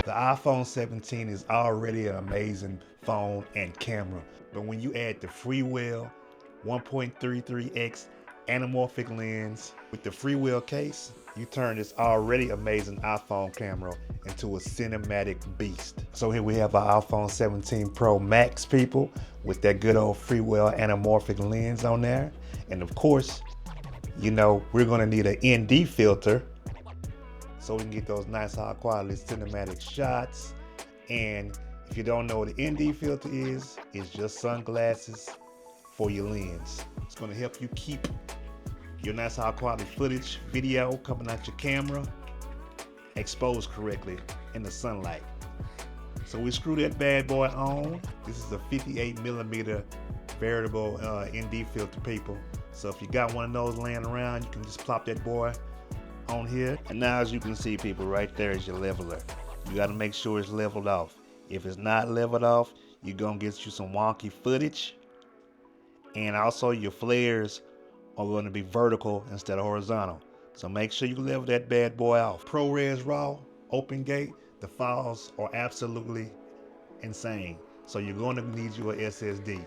The iPhone 17 is already an amazing phone and camera, but when you add the freewheel 1.33x anamorphic lens with the freewheel case, you turn this already amazing iPhone camera into a cinematic beast. So here we have our iPhone 17 Pro Max, people, with that good old freewheel anamorphic lens on there. And of course, you know, we're gonna need an ND filter so we can get those nice high quality cinematic shots. And if you don't know what the ND filter is, it's just sunglasses for your lens. It's gonna help you keep your nice high quality footage, video coming out your camera exposed correctly in the sunlight. So we screw that bad boy on. This is a 58mm variable ND filter, people. So if you got one of those laying around, you can just plop that boy on here. And now, as you can see, people, right there is your leveler. You got to make sure it's leveled off. If it's not leveled off, you're gonna get you some wonky footage. And also your flares are going to be vertical instead of horizontal. So make sure you level that bad boy off. ProRes RAW, open gate, the files are absolutely insane. So you're going to need your SSD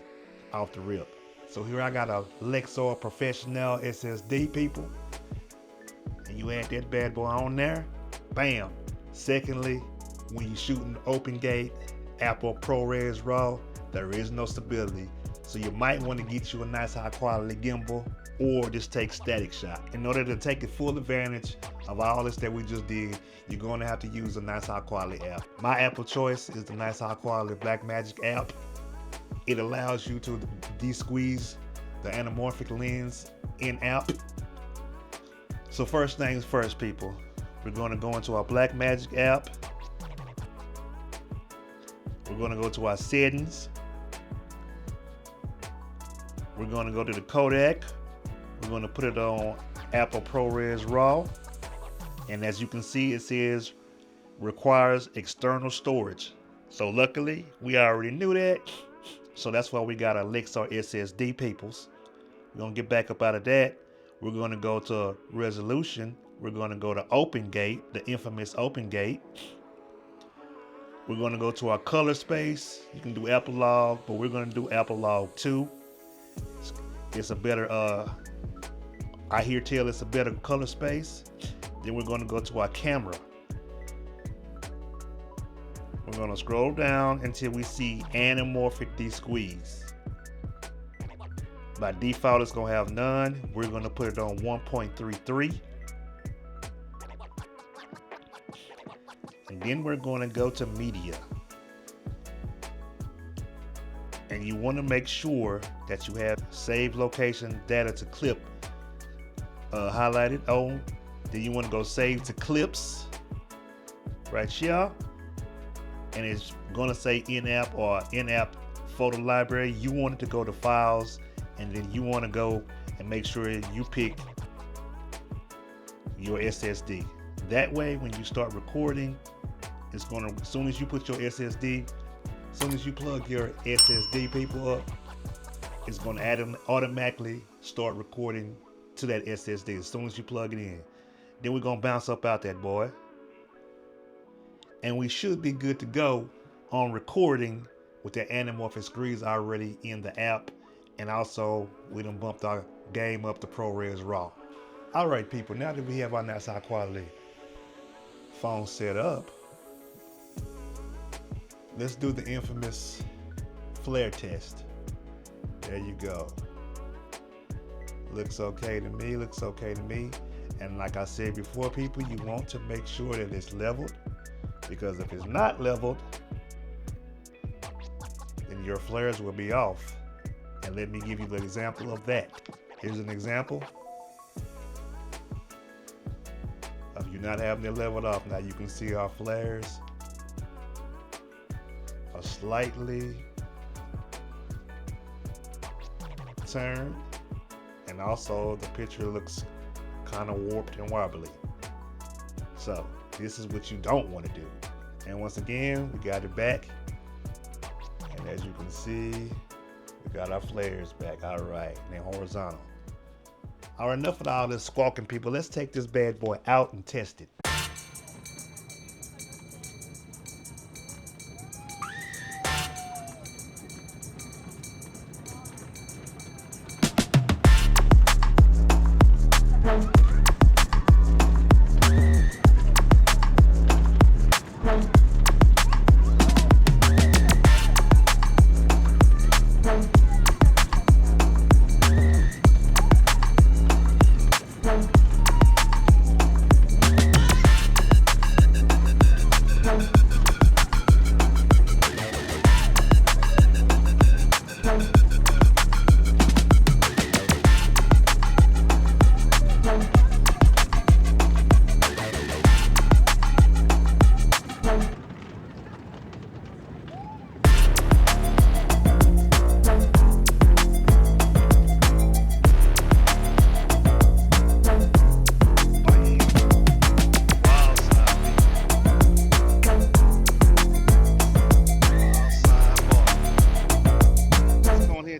off the rip. So here I got a Lexar Professional SSD, people. And you add that bad boy on there, bam. Secondly, when you're shooting open gate, Apple ProRes RAW, there is no stability. So you might want to get you a nice high quality gimbal or just take static shot. In order to take the full advantage of all this that we just did, you're going to have to use a nice high quality app. My app of choice is the nice high quality Blackmagic app. It allows you to de-squeeze the anamorphic lens in app. So first things first, people, we're going to go into our Blackmagic app. We're going to go to our settings. We're going to go to the codec. We're going to put it on Apple ProRes RAW. And as you can see, it says requires external storage. So luckily, we already knew that. So that's why we got a Lexar SSD, peoples. We're going to get back up out of that. We're going to go to resolution. We're going to go to open gate, the infamous open gate. We're going to go to our color space. You can do epilogue, but we're going to do epilogue 2. It's a better, I hear tell it's a better color space. Then we're going to go to our camera. We're going to scroll down until we see anamorphic de-squeeze. By default, it's going to have none. We're going to put it on 1.33. And then we're going to go to media. And you want to make sure that you have save location data to clip highlighted on. Then you want to go save to clips right here. And it's going to say in-app or in-app photo library. You want it to go to files, and then you want to go and make sure you pick your SSD. That way, when you start recording, it's going to, as soon as you put your SSD, as soon as you plug your SSD, people, up, it's going to automatically start recording to that SSD as soon as you plug it in. Then we're going to bounce up out that boy. And we should be good to go on recording with that anamorphic squeeze already in the app. And also, we done bumped our game up to ProRes RAW. All right, people, now that we have our nice high quality phone set up, let's do the infamous flare test. There you go. Looks okay to me, looks okay to me. And like I said before, people, you want to make sure that it's leveled, because if it's not leveled, then your flares will be off. And let me give you the example of that. Here's an example of you not having it leveled off. Now you can see our flares are slightly turned, and also the picture looks kind of warped and wobbly. So this is what you don't want to do. And once again, we got it back, and as you can see, we got our flares back. All right, they're horizontal. All right, enough of all this squawking, people. Let's take this bad boy out and test it.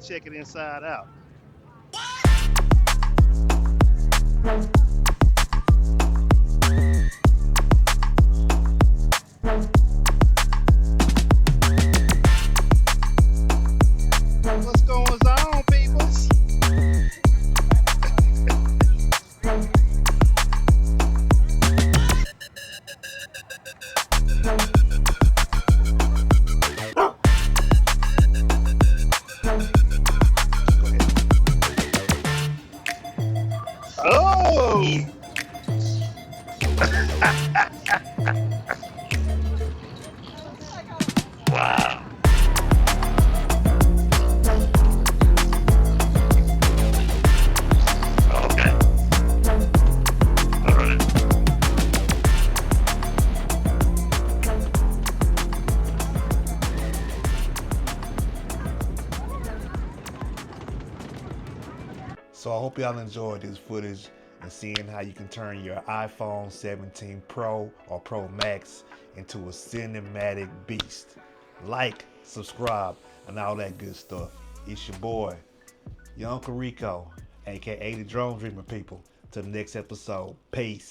Check it inside out. What's going on, peoples? Oh! Wow. Okay. All right. So I hope y'all enjoyed this footage and seeing how you can turn your iPhone 17 Pro or Pro Max into a cinematic beast. Like, subscribe, and all that good stuff. It's your boy, your Uncle Rico, aka the Drone Dreamer, people. Till the next episode. Peace.